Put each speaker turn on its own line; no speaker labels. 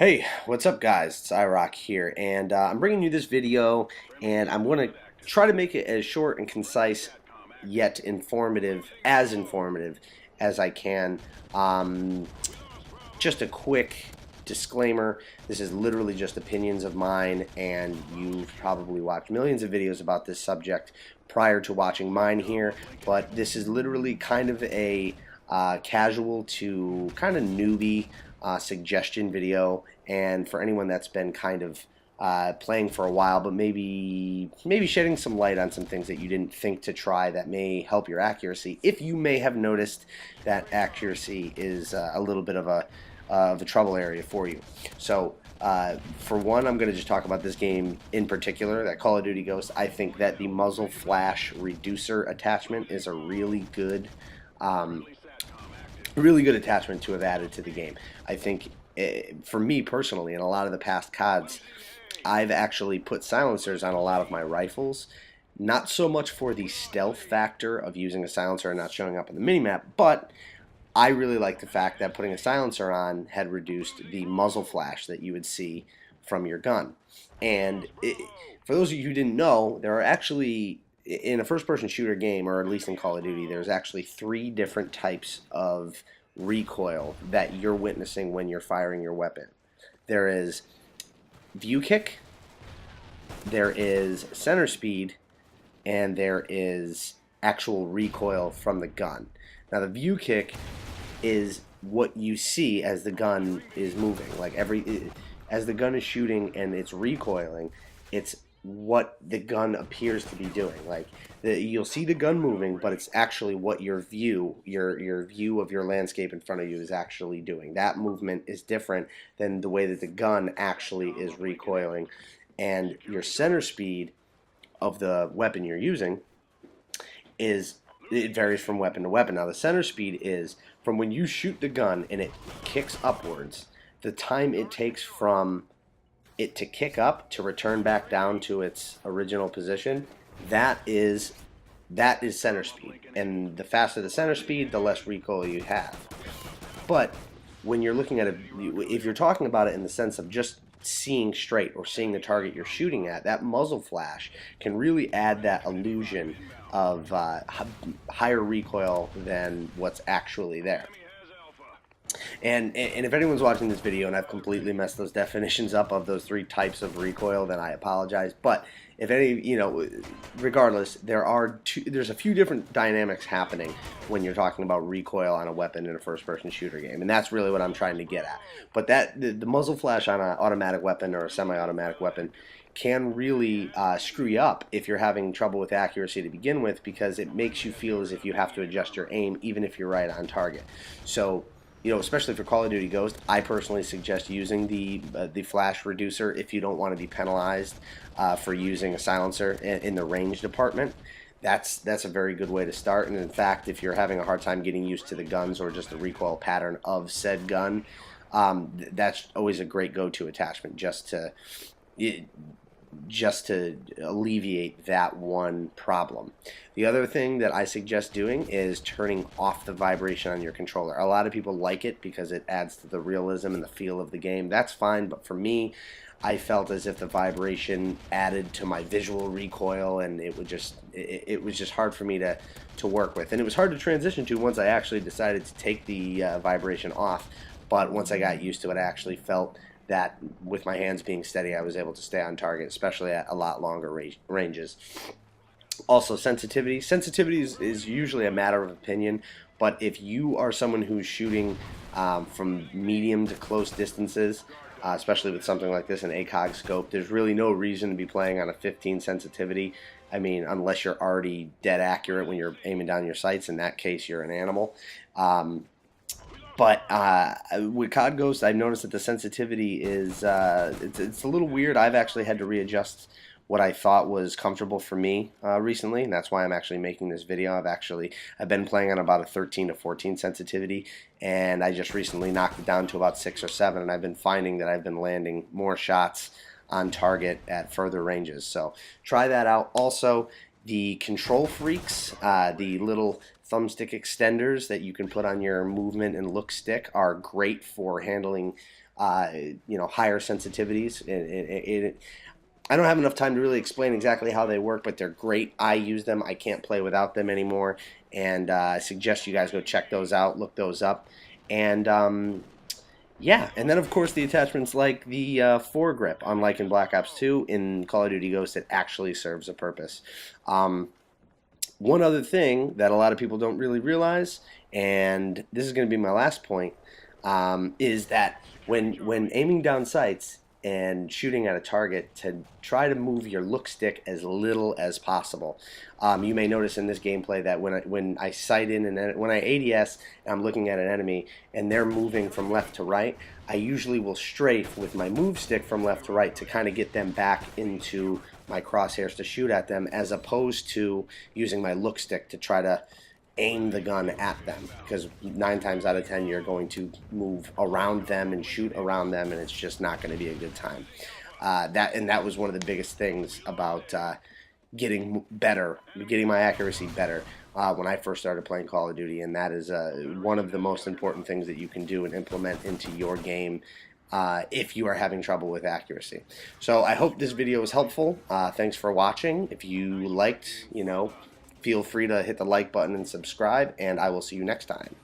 Hey, what's up guys? It's iRock here, and I'm bringing you this video, and I'm going to try to make it as short and concise, yet informative as I can. Um, just a quick disclaimer, this is literally just opinions of mine, and you've probably watched millions of videos about this subject prior to watching mine here, but this is literally kind of a casual to kind of newbie suggestion video, and for anyone that's been kind of playing for a while, but maybe shedding some light on some things that you didn't think to try that may help your accuracy, if you may have noticed that accuracy is a little bit of a trouble area for you. So for one, I'm going to just talk about this game in particular, that Call of Duty Ghost. I think that the muzzle flash reducer attachment is a really good attachment to have added to the game. I think for me personally, in a lot of the past CODs, I've actually put silencers on a lot of my rifles. Not so much for the stealth factor of using a silencer and not showing up on the minimap, but I really like the fact that putting a silencer on had reduced the muzzle flash that you would see from your gun. And for those of you who didn't know, there are actually, in a first-person shooter game, or at least in Call of Duty, there's actually 3 different types of recoil that you're witnessing when you're firing your weapon. There is view kick, there is center speed, and there is actual recoil from the gun. Now the view kick is what you see as the gun is moving. Like as the gun is shooting and it's recoiling, it's what the gun appears to be doing. Like you'll see the gun moving, but it's actually what your view of your landscape in front of you is actually doing. That movement is different than the way that the gun actually is recoiling. And your center speed of the weapon you're using it varies from weapon to weapon. Now the center speed is from when you shoot the gun and it kicks upwards, the time it takes from it to kick up to return back down to its original position, that is center speed. And the faster the center speed, the less recoil you have. But when you're looking at it, if you're talking about it in the sense of just seeing straight or seeing the target you're shooting at, that muzzle flash can really add that illusion of higher recoil than what's actually there. And if anyone's watching this video and I've completely messed those definitions up of those 3 types of recoil, then I apologize. But if any, regardless, there's a few different dynamics happening when you're talking about recoil on a weapon in a first-person shooter game, and that's really what I'm trying to get at. But the muzzle flash on an automatic weapon or a semi-automatic weapon can really screw you up if you're having trouble with accuracy to begin with, because it makes you feel as if you have to adjust your aim even if you're right on target. So, especially for Call of Duty Ghost, I personally suggest using the flash reducer if you don't want to be penalized for using a silencer in the range department. That's a very good way to start. And in fact, if you're having a hard time getting used to the guns or just the recoil pattern of said gun, that's always a great go-to attachment just to alleviate that one problem. The other thing that I suggest doing is turning off the vibration on your controller. A lot of people like it because it adds to the realism and the feel of the game. That's fine, but for me, I felt as if the vibration added to my visual recoil, and it was just hard for me to work with. And it was hard to transition to once I actually decided to take the vibration off. But once I got used to it, I actually felt that with my hands being steady, I was able to stay on target, especially at a lot longer ranges. Also, sensitivity. Sensitivity is usually a matter of opinion, but if you are someone who's shooting from medium to close distances, especially with something like this, an ACOG scope, there's really no reason to be playing on a 15 sensitivity. I mean, unless you're already dead accurate when you're aiming down your sights. In that case, you're an animal. But with COD Ghost, I've noticed that the sensitivity is it's a little weird. I've actually had to readjust what I thought was comfortable for me recently, and that's why I'm actually making this video. I've been playing on about a 13 to 14 sensitivity, and I just recently knocked it down to about 6 or 7, and I've been finding that I've been landing more shots on target at further ranges. So try that out. Also, the control freaks, the little thumbstick extenders that you can put on your movement and look stick are great for handling higher sensitivities. I don't have enough time to really explain exactly how they work, but they're great. I use them. I can't play without them anymore, and I suggest you guys go check those out, look those up, and yeah, and then of course the attachments like the foregrip, unlike in Black Ops 2, in Call of Duty Ghost, it actually serves a purpose. One other thing that a lot of people don't really realize, and this is going to be my last point, is that when aiming down sights and shooting at a target, to try to move your look stick as little as possible. You may notice in this gameplay that when I sight in and when I ADS and I'm looking at an enemy and they're moving from left to right, I usually will strafe with my move stick from left to right to kind of get them back into my crosshairs to shoot at them, as opposed to using my look stick to try to aim the gun at them, because 9 times out of 10 you're going to move around them and shoot around them, and it's just not going to be a good time. That was one of the biggest things about getting my accuracy better when I first started playing Call of Duty, and that is one of the most important things that you can do and implement into your game if you are having trouble with accuracy. So I hope this video was helpful. Thanks for watching. If you liked, feel free to hit the like button and subscribe, and I will see you next time.